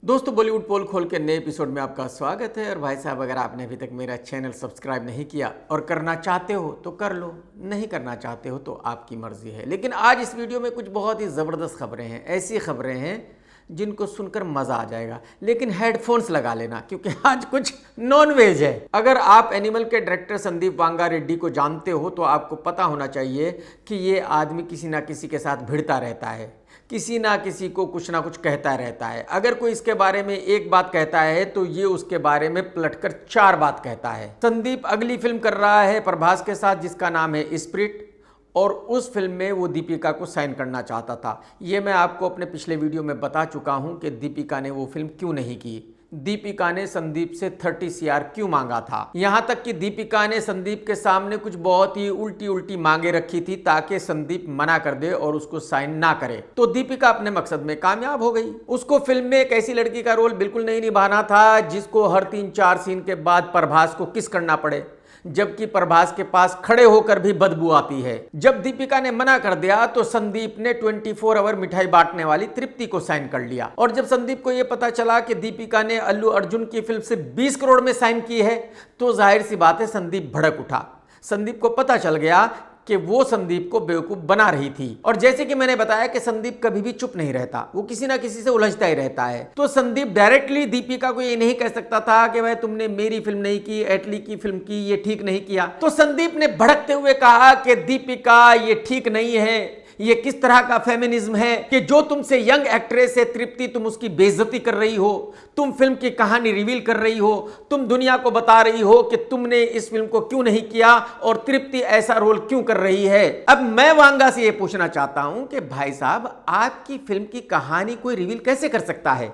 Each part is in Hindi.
दोस्तों बॉलीवुड पोल खोल के नए एपिसोड में आपका स्वागत है। और भाई साहब, अगर आपने अभी तक मेरा चैनल सब्सक्राइब नहीं किया और करना चाहते हो तो कर लो, नहीं करना चाहते हो तो आपकी मर्जी है। लेकिन आज इस वीडियो में कुछ बहुत ही ज़बरदस्त खबरें हैं, ऐसी खबरें हैं जिनको सुनकर मज़ा आ जाएगा। लेकिन हेडफोन्स लगा लेना, क्योंकि आज कुछ नॉन वेज है। अगर आप एनिमल के डायरेक्टर संदीप वांगा रेड्डी को जानते हो तो आपको पता होना चाहिए कि ये आदमी किसी ना किसी के साथ भिड़ता रहता है, किसी ना किसी को कुछ ना कुछ कहता रहता है। अगर कोई इसके बारे में एक बात कहता है तो ये उसके बारे में पलटकर चार बात कहता है। संदीप अगली फिल्म कर रहा है प्रभास के साथ, जिसका नाम है स्पिरिट, और उस फिल्म में वो दीपिका को साइन करना चाहता था। ये मैं आपको अपने पिछले वीडियो में बता चुका हूं कि दीपिका ने वो फिल्म क्यों नहीं की। दीपिका ने संदीप से 30 CR क्यों मांगा था। यहां तक कि दीपिका ने संदीप के सामने कुछ बहुत ही उल्टी उल्टी मांगे रखी थी ताकि संदीप मना कर दे और उसको साइन ना करे। तो दीपिका अपने मकसद में कामयाब हो गई। उसको फिल्म में एक ऐसी लड़की का रोल बिल्कुल नहीं निभाना था जिसको हर 3-4 सीन के बाद प्रभास को किस करना पड़े, जबकि प्रभास के पास खड़े होकर भी बदबू आती है। जब दीपिका ने मना कर दिया तो संदीप ने 24 आवर मिठाई बांटने वाली तृप्ति को साइन कर लिया। और जब संदीप को यह पता चला कि दीपिका ने अल्लू अर्जुन की फिल्म से 20 करोड़ में साइन की है तो जाहिर सी बात है संदीप भड़क उठा। संदीप को पता चल गया कि वो संदीप को बेवकूफ बना रही थी। और जैसे कि मैंने बताया कि संदीप कभी भी चुप नहीं रहता, वो किसी ना किसी से उलझता ही रहता है। तो संदीप डायरेक्टली दीपिका को ये नहीं कह सकता था कि भाई तुमने मेरी फिल्म नहीं की, एटली की फिल्म की, ये ठीक नहीं किया। तो संदीप ने भड़कते हुए कहा कि दीपिका ये ठीक नहीं है, ये किस तरह का फेमिनिज्म है कि जो तुमसे यंग एक्ट्रेस है तृप्ति, तुम उसकी बेइज्जती कर रही हो, तुम फिल्म की कहानी रिवील कर रही हो, तुम दुनिया को बता रही हो कि तुमने इस फिल्म को क्यों नहीं किया और तृप्ति ऐसा रोल क्यों कर रही है। अब मैं वांगा से ये पूछना चाहता हूं कि भाई साहब, आपकी फिल्म की कहानी कोई रिवील कैसे कर सकता है?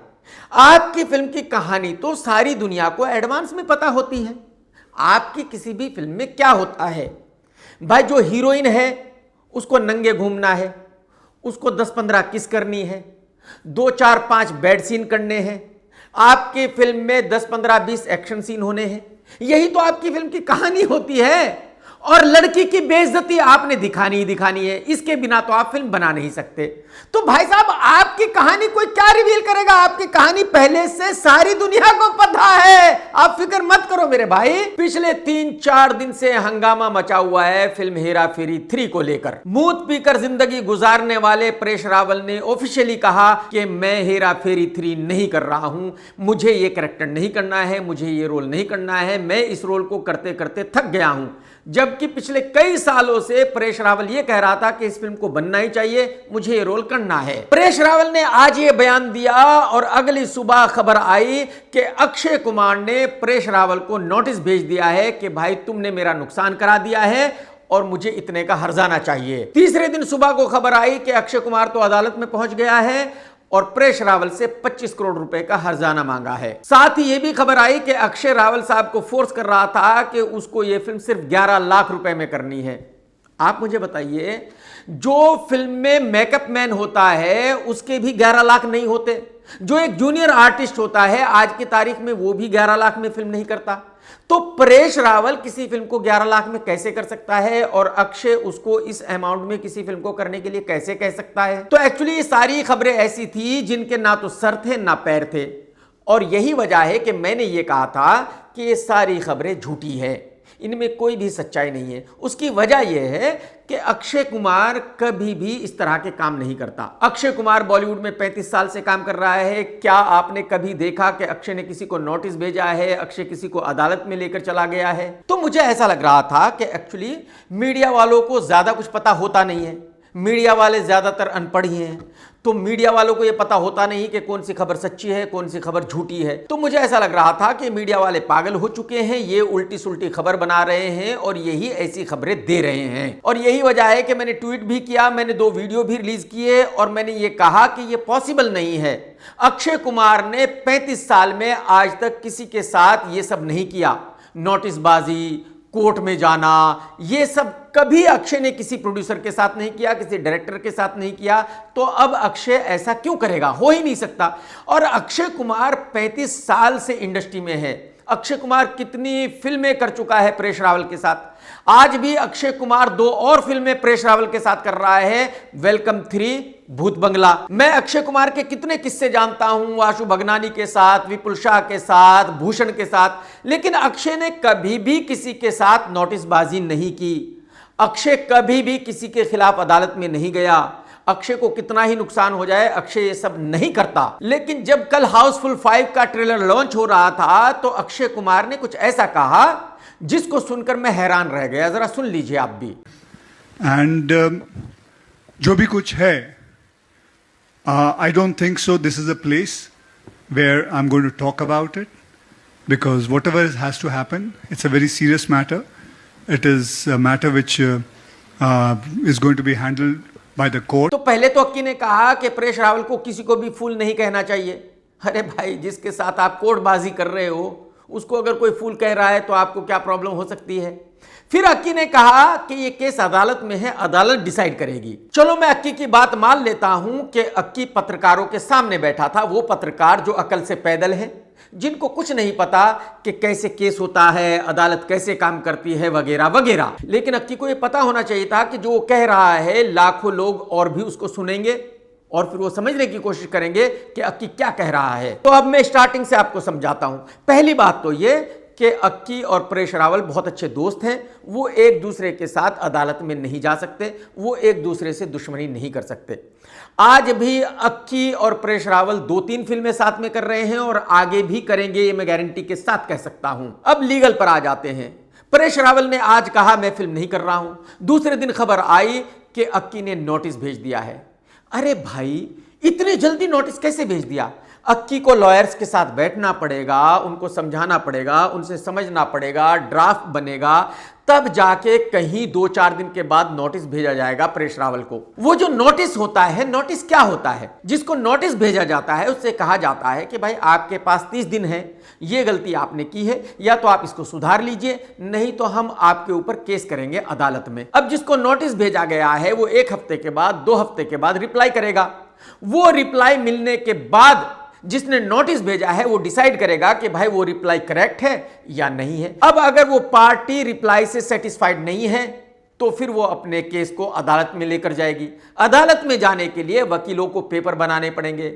आपकी फिल्म की कहानी तो सारी दुनिया को एडवांस में पता होती है। आपकी किसी भी फिल्म में क्या होता है भाई, जो हीरोइन है उसको नंगे घूमना है, उसको 10-15 किस करनी है, 2-4-5 बेड सीन करने हैं, आपकी फिल्म में 10-15-20 एक्शन सीन होने हैं। यही तो आपकी फिल्म की कहानी होती है। और लड़की की बेइज्जती आपने दिखानी ही दिखानी है, इसके बिना तो आप फिल्म बना नहीं सकते। तो भाई साहब, आपकी कहानी कोई क्या रिवील करेगा? आपकी कहानी पहले से सारी दुनिया को पता है, आप फिक्र मत करो मेरे भाई। पिछले 3-4 दिन से हंगामा मचा हुआ है फिल्म हेरा फेरी 3 को लेकर। मूत पीकर जिंदगी गुजारने वाले परेश रावल ने ऑफिशियली कहा कि मैं हेरा फेरी 3 नहीं कर रहा हूं, मुझे ये कैरेक्टर नहीं करना है, मुझे ये रोल नहीं करना है, मैं इस रोल को करते करते थक गया हूं। जबकि पिछले कई सालों से परेश रावल यह कह रहा था कि इस फिल्म को बनना ही चाहिए, मुझे ये रोल करना है। परेश रावल ने आज ये बयान दिया और अगली सुबह खबर आई कि अक्षय कुमार ने परेश रावल को नोटिस भेज दिया है कि भाई तुमने मेरा नुकसान करा दिया है और मुझे इतने का हर्जाना चाहिए। तीसरे दिन सुबह को खबर आई कि अक्षय कुमार तो अदालत में पहुंच गया है और परेश रावल से 25 करोड़ रुपए का हर्जाना मांगा है। साथ ही यह भी खबर आई कि अक्षय रावल साहब को फोर्स कर रहा था कि उसको यह फिल्म सिर्फ 11 लाख रुपए में करनी है। आप मुझे बताइए, जो फिल्म में मेकअप मैन होता है उसके भी 11 लाख नहीं होते? जो एक जूनियर आर्टिस्ट होता है आज की तारीख में वो भी 11 लाख में फिल्म नहीं करता। तो परेश रावल किसी फिल्म को 11 लाख में कैसे कर सकता है और अक्षय उसको इस अमाउंट में किसी फिल्म को करने के लिए कैसे कह सकता है? तो एक्चुअली ये सारी खबरें ऐसी थी जिनके ना तो सर थे ना पैर थे। और यही वजह है कि मैंने ये कहा था कि ये सारी खबरें झूठी है, इनमें कोई भी सच्चाई नहीं है। उसकी वजह यह है कि अक्षय कुमार कभी भी इस तरह के काम नहीं करता। अक्षय कुमार बॉलीवुड में 35 साल से काम कर रहा है। क्या आपने कभी देखा कि अक्षय ने किसी को नोटिस भेजा है, अक्षय किसी को अदालत में लेकर चला गया है? तो मुझे ऐसा लग रहा था कि एक्चुअली मीडिया वालों को ज्यादा कुछ पता होता नहीं है, मीडिया वाले ज्यादातर अनपढ़ ही हैं। तो मीडिया वालों को यह पता होता नहीं कि कौन सी खबर सच्ची है, कौन सी खबर झूठी है। तो मुझे ऐसा लग रहा था कि मीडिया वाले पागल हो चुके हैं, ये उल्टी सुल्टी खबर बना रहे हैं और यही ऐसी खबरें दे रहे हैं। और यही वजह है कि मैंने ट्वीट भी किया, मैंने 2 वीडियो भी रिलीज किए और मैंने ये कहा कि ये पॉसिबल नहीं है। अक्षय कुमार ने 35 साल में आज तक किसी के साथ ये सब नहीं किया, नोटिसबाजी, कोर्ट में जाना, ये सब कभी अक्षय ने किसी प्रोड्यूसर के साथ नहीं किया, किसी डायरेक्टर के साथ नहीं किया। तो अब अक्षय ऐसा क्यों करेगा? हो ही नहीं सकता। और अक्षय कुमार 35 साल से इंडस्ट्री में है, अक्षय कुमार कितनी फिल्में कर चुका है परेश रावल के साथ। आज भी अक्षय कुमार 2 और फिल्में परेश रावल के साथ कर रहा है, वेलकम 3, भूत बंगला। मैं अक्षय कुमार के कितने किस्से जानता हूं, आशु भगनानी के साथ, विपुल शाह के साथ, भूषण के साथ, लेकिन अक्षय ने कभी भी किसी के साथ नोटिसबाजी नहीं की। अक्षय कभी भी किसी के खिलाफ अदालत में नहीं गया। अक्षय को कितना ही नुकसान हो जाए, अक्षय ये सब नहीं करता। लेकिन जब कल हाउसफुल 5 का ट्रेलर लॉन्च हो रहा था तो अक्षय कुमार ने कुछ ऐसा कहा जिसको सुनकर मैं हैरान रह गया। जरा सुन लीजिए आप भी। एंड जो भी कुछ है, I don't think so this is a place where I am going to talk about it, because whatever has to happen, it's a very serious matter. It is a matter which is going to be handled by the court. तो पहले तो अक्की ने कहा कि परेश रावल को किसी को भी फूल नहीं कहना चाहिए। अरे भाई, जिसके साथ आप कोर्टबाजी कर रहे हो उसको अगर कोई फूल कह रहा है तो आपको क्या प्रॉब्लम हो सकती है। फिर अक्की ने कहा कि ये केस अदालत में है, अदालत डिसाइड करेगी। चलो मैं अक्की की बात मान लेता हूं कि अक्की पत्रकारों के सामने बैठा था, वो पत्रकार जो अकल से पैदल है, जिनको कुछ नहीं पता कि कैसे केस होता है, अदालत कैसे काम करती है, वगैरह वगैरह। लेकिन अक्की को यह पता होना चाहिए था कि जो वो कह रहा है लाखों लोग और भी उसको सुनेंगे और फिर वो समझने की कोशिश करेंगे कि अक्की क्या कह रहा है। तो अब मैं स्टार्टिंग से आपको समझाता हूं। पहली बात तो ये कि अक्की और परेश रावल बहुत अच्छे दोस्त हैं, वो एक दूसरे के साथ अदालत में नहीं जा सकते, वो एक दूसरे से दुश्मनी नहीं कर सकते। आज भी अक्की और परेश रावल 2-3 फिल्में साथ में कर रहे हैं और आगे भी करेंगे, ये मैं गारंटी के साथ कह सकता हूं। अब लीगल पर आ जाते हैं। परेश रावल ने आज कहा मैं फिल्म नहीं कर रहा हूं, दूसरे दिन खबर आई कि अक्की ने नोटिस भेज दिया है। अरे भाई, इतने जल्दी नोटिस कैसे भेज दिया? अक्की को लॉयर्स के साथ बैठना पड़ेगा, उनको समझाना पड़ेगा, उनसे समझना पड़ेगा, ड्राफ्ट बनेगा, तब जाके कहीं 2-4 दिन के बाद नोटिस भेजा जाएगा परेश रावल को। वो जो नोटिस होता है, नोटिस क्या होता है? जिसको नोटिस भेजा जाता है उससे कहा जाता है कि भाई आपके पास 30 दिन है, ये गलती आपने की है, या तो आप इसको सुधार लीजिए, नहीं तो हम आपके ऊपर केस करेंगे अदालत में। अब जिसको नोटिस भेजा गया है वो 1 हफ्ते के बाद, 2 हफ्ते के बाद रिप्लाई करेगा। वो रिप्लाई मिलने के बाद जिसने नोटिस भेजा है वो डिसाइड करेगा कि भाई वो रिप्लाई करेक्ट है या नहीं है। अब अगर वो पार्टी रिप्लाई से सेटिस्फाइड नहीं है तो फिर वो अपने केस को अदालत में लेकर जाएगी। अदालत में जाने के लिए वकीलों को पेपर बनाने पड़ेंगे,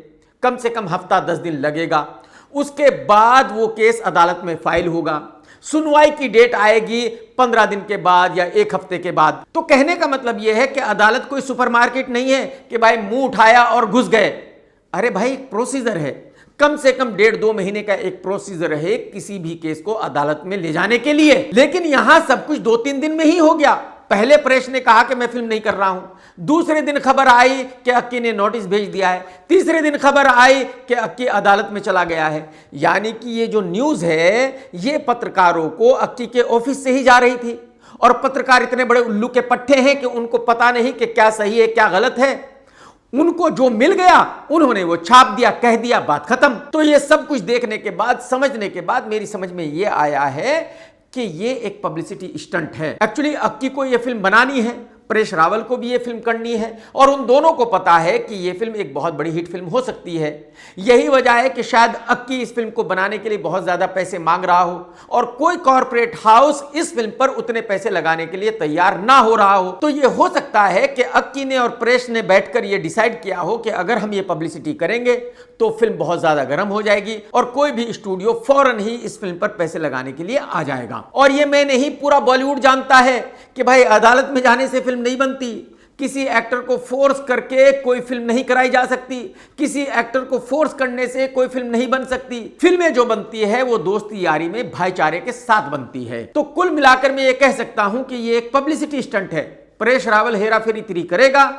कम से कम हफ्ता 10 दिन लगेगा। उसके बाद वो केस अदालत में फाइल होगा। सुनवाई की डेट आएगी 15 दिन के बाद या 1 हफ्ते के बाद। तो कहने का मतलब यह है कि अदालत कोई सुपरमार्केट नहीं है कि भाई मुंह उठाया और घुस गए। अरे भाई, प्रोसीजर है, कम से कम 1.5-2 महीने का एक प्रोसीजर है किसी भी केस को अदालत में ले जाने के लिए। लेकिन यहां सब कुछ 2-3 दिन में ही हो गया। पहले परेश ने कहा कि मैं फिल्म नहीं कर रहा हूं, दूसरे दिन खबर आई कि अक्की ने नोटिस भेज दिया है, तीसरे दिन खबर आई कि अक्की अदालत में चला गया है। यानी कि ये जो न्यूज है ये पत्रकारों को अक्की के ऑफिस से ही जा रही थी, और पत्रकार इतने बड़े उल्लू के पट्टे हैं कि उनको पता नहीं कि क्या सही है क्या गलत है। उनको जो मिल गया उन्होंने वो छाप दिया, कह दिया, बात खत्म। तो ये सब कुछ देखने के बाद, समझने के बाद मेरी समझ में ये आया है कि ये एक पब्लिसिटी स्टंट है। एक्चुअली अक्की को ये फिल्म बनानी है, परेश रावल को भी ये फिल्म करनी है, और उन दोनों को पता है कि ये फिल्म एक बहुत बड़ी हिट फिल्म हो सकती है। यही वजह है कि शायद अक्की इस फिल्म को बनाने के लिए बहुत ज्यादा पैसे मांग रहा हो और कोई कॉर्पोरेट हाउस इस फिल्म पर उतने पैसे लगाने के लिए तैयार ना हो रहा हो। तो ये हो सकता है कि अक्की ने और परेश ने बैठकर ये डिसाइड किया हो कि अगर हम ये पब्लिसिटी करेंगे तो फिल्म बहुत ज्यादा गर्म हो जाएगी और कोई भी स्टूडियो फौरन ही इस फिल्म पर पैसे लगाने के लिए आ जाएगा। और ये मैं नहीं, पूरा बॉलीवुड जानता है कि भाई अदालत में जाने से फिल्म नहीं बनती, किसी एक्टर को फोर्स करके कोई फिल्म नहीं कराई जा सकती, किसी एक्टर को फोर्स करने से कोई फिल्म नहीं बन सकती। फिल्में जो बनती है वो दोस्ती यारी में भाईचारे के साथ बनती है। तो कुल मिलाकर मैं ये कह सकता हूं कि ये एक पब्लिसिटी स्टंट है। परेश रावल हेरा फेरी 3 करेगा,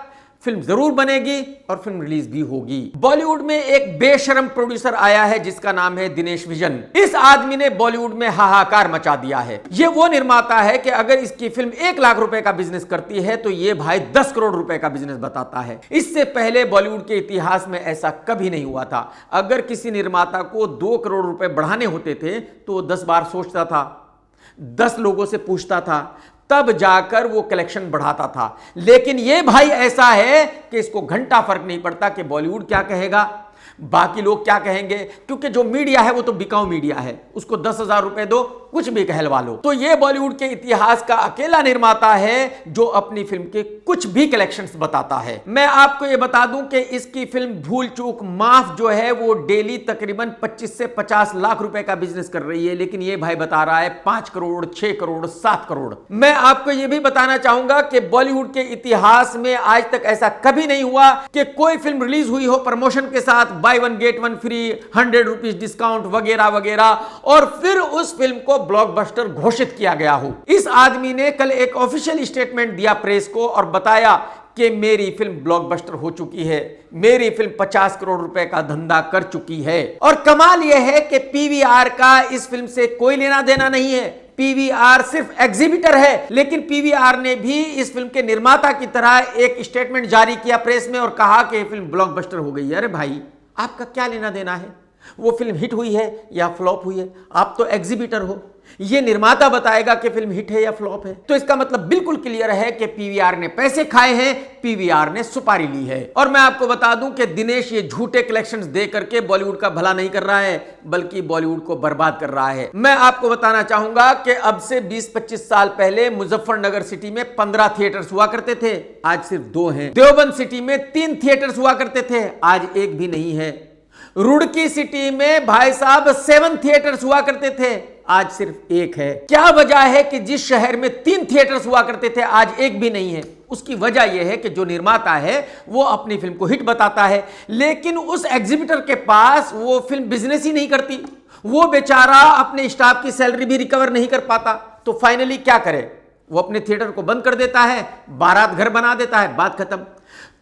फिल्म जरूर बनेगी और फिल्म रिलीज भी होगी। बॉलीवुड में एक बेशरम प्रोड्यूसर आया है जिसका नाम है दिनेश विजन। इस आदमी ने बॉलीवुड में हाहाकार मचा दिया है। ये वो निर्माता है कि अगर इसकी फिल्म 1 लाख रुपए का बिजनेस करती है तो ये भाई 10 करोड़ रुपए का बिजनेस बताता है। इससे पहले बॉलीवुड के इतिहास में ऐसा कभी नहीं हुआ था। अगर किसी निर्माता को 2 करोड़ रुपए बढ़ाने होते थे तो वो 10 बार सोचता था, 10 लोगों से पूछता था, तब जाकर वो कलेक्शन बढ़ाता था। लेकिन ये भाई ऐसा है कि इसको घंटा फर्क नहीं पड़ता कि बॉलीवुड क्या कहेगा। बाकी लोग क्या कहेंगे, क्योंकि जो मीडिया है वो तो बिकाऊ मीडिया है, उसको 10,000 रुपए दो, कुछ भी कहलवा लो। तो ये बॉलीवुड के इतिहास का अकेला निर्माता है जो अपनी फिल्म के कुछ भी कलेक्शंस बताता है। मैं आपको ये बता दूं कि इसकी फिल्म भूल चूक माफ जो है वो डेली तकरीबन 25 से 50 लाख रुपए का बिजनेस कर रही है, लेकिन ये भाई बता रहा है 5 करोड़, 6 करोड़, 7 करोड़। मैं आपको ये भी बताना चाहूंगा कि बॉलीवुड के इतिहास में आज तक ऐसा कभी नहीं हुआ कि कोई फिल्म रिलीज हुई हो प्रमोशन के साथ, by one get one free, 100 rupees discount वगैरह वगैरह, और फिर उस फिल्म को ब्लॉकबस्टर घोषित किया गया हो। इस आदमी ने कल एक ऑफिशियल स्टेटमेंट दिया प्रेस को और बताया कि मेरी फिल्म ब्लॉकबस्टर हो चुकी है, मेरी फिल्म 50 करोड़ रुपए का धंधा कर चुकी है। और कमाल यह है कि पीवीआर का इस फिल्म से कोई लेना देना नहीं है, पीवीआर सिर्फ एग्जीबिटर है। लेकिन पीवीआर ने भी इस फिल्म के निर्माता की तरह एक स्टेटमेंट जारी किया प्रेस में और कहा कि फिल्म ब्लॉकबस्टर हो गई है। अरे भाई, आपका क्या लेना देना है, वो फिल्म हिट हुई है या फ्लॉप हुई है? आप तो एग्जीबिटर हो, ये निर्माता बताएगा कि फिल्म हिट है या फ्लॉप है। तो इसका मतलब बिल्कुल क्लियर है कि पीवीआर ने पैसे खाए हैं, पीवीआर ने सुपारी ली है। और मैं आपको बता दूं कि दिनेश ये झूठे कलेक्शंस दे करके बॉलीवुड का भला नहीं कर रहा है, बल्कि बॉलीवुड को बर्बाद कर रहा है। मैं आपको बताना चाहूंगा कि अब से 20-25 साल पहले मुजफ्फरनगर सिटी में 15 थिएटर्स हुआ करते थे, आज सिर्फ 2 हैं। देवबंद सिटी में 3 थिएटर्स हुआ करते थे, आज एक भी नहीं है। रुड़की सिटी में भाई साहब 7 थिएटर्स हुआ करते थे, आज सिर्फ 1 है। क्या वजह है कि जिस शहर में 3 थिएटर्स हुआ करते थे आज एक भी नहीं है? उसकी वजह यह है कि जो निर्माता है वो अपनी फिल्म को हिट बताता है, लेकिन उस एग्जीबिटर के पास वो फिल्म बिजनेस ही नहीं करती, वो बेचारा अपने स्टाफ की सैलरी भी रिकवर नहीं कर पाता। तो फाइनली क्या करे, वो अपने थिएटर को बंद कर देता है, बारात घर बना देता है, बात खत्म।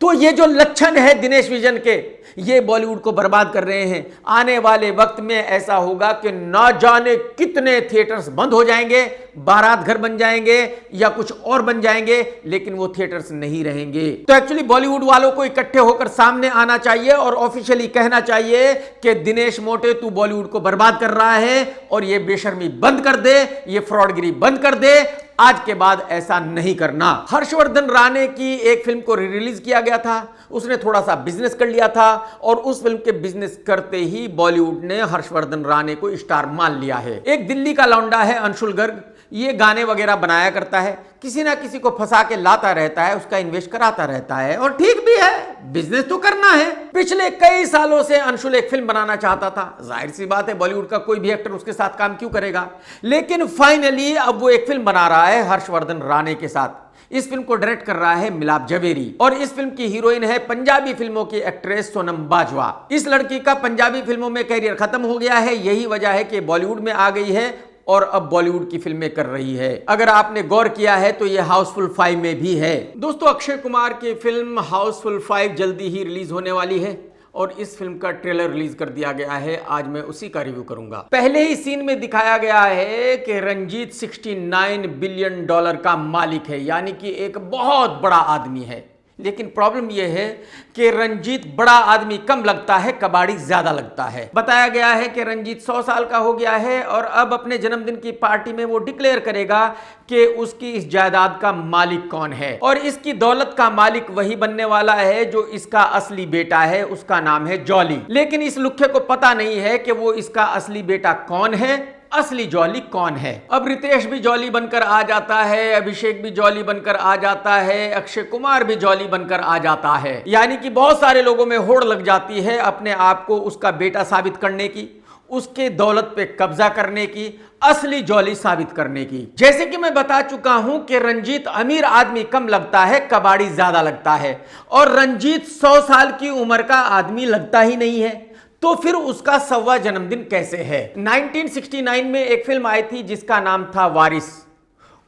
तो ये जो लक्षण है दिनेश विजन के, ये बॉलीवुड को बर्बाद कर रहे हैं। आने वाले वक्त में ऐसा होगा कि ना जाने कितने थिएटर्स बंद हो जाएंगे, बारात घर बन जाएंगे या कुछ और बन जाएंगे, लेकिन वो थिएटर्स नहीं रहेंगे। तो एक्चुअली बॉलीवुड वालों को इकट्ठे होकर सामने आना चाहिए और ऑफिशियली कहना चाहिए कि दिनेश मोटे तू बॉलीवुड को बर्बाद कर रहा है और ये बेशर्मी बंद कर दे, ये फ्रॉडगिरी बंद कर दे, आज के बाद ऐसा नहीं करना। हर्षवर्धन राणे की एक फिल्म को रिलीज किया गया था, उसने थोड़ा सा बिजनेस कर लिया था और उस फिल्म के बिजनेस करते ही बॉलीवुड ने हर्षवर्धन राणे को स्टार मान लिया है। एक दिल्ली का लौंडा है अंशुल गर्ग, ये गाने वगैरह बनाया करता है, किसी ना किसी को फंसा के लाता रहता है, उसका इन्वेस्ट कराता रहता है और ठीक भी है, बिजनेस तो करना है। पिछले कई सालों से अंशुल एक फिल्म बनाना चाहता था, जाहिर सी बात है बॉलीवुड का कोई भी एक्टर उसके साथ काम क्यों करेगा, लेकिन फाइनली अब वो एक फिल्म बना रहा है हर्षवर्धन राणे के साथ। इस फिल्म को डायरेक्ट कर रहा है मिलाप जवेरी और इस फिल्म की हीरोइन है पंजाबी फिल्मों की एक्ट्रेस सोनम बाजवा। इस लड़की का पंजाबी फिल्मों में कैरियर खत्म हो गया है, यही वजह है कि बॉलीवुड में आ गई है और अब बॉलीवुड की फिल्में कर रही है। अगर आपने गौर किया है तो यह हाउसफुल 5 में भी है। दोस्तों, अक्षय कुमार की फिल्म हाउसफुल 5 जल्दी ही रिलीज होने वाली है और इस फिल्म का ट्रेलर रिलीज कर दिया गया है। आज मैं उसी का रिव्यू करूंगा। पहले ही सीन में दिखाया गया है कि रंजीत $69 बिलियन का मालिक है, यानी कि एक बहुत बड़ा आदमी है। लेकिन प्रॉब्लम यह है कि रंजीत बड़ा आदमी कम लगता है, कबाड़ी ज्यादा लगता है। बताया गया है कि रंजीत 100 साल का हो गया है और अब अपने जन्मदिन की पार्टी में वो डिक्लेयर करेगा कि उसकी इस जायदाद का मालिक कौन है और इसकी दौलत का मालिक वही बनने वाला है जो इसका असली बेटा है, उसका नाम है जॉली। लेकिन इस लुखे को पता नहीं है कि वो इसका असली बेटा कौन है, असली जॉली कौन है। अब रितेश भी जॉली बनकर आ जाता है, अभिषेक भी जॉली बनकर आ जाता है, अक्षय कुमार भी जॉली बनकर आ जाता है, यानी कि बहुत सारे लोगों में होड़ लग जाती है अपने आप को उसका बेटा साबित करने की, उसके दौलत पे कब्जा करने की, असली जॉली साबित करने की। जैसे कि मैं बता चुका हूं कि रंजीत अमीर आदमी कम लगता है, कबाड़ी ज्यादा लगता है और रंजीत 100 साल की उम्र का आदमी लगता ही नहीं है, तो फिर उसका 100वां जन्मदिन कैसे है। 1969 में एक फिल्म आई थी जिसका नाम था वारिस।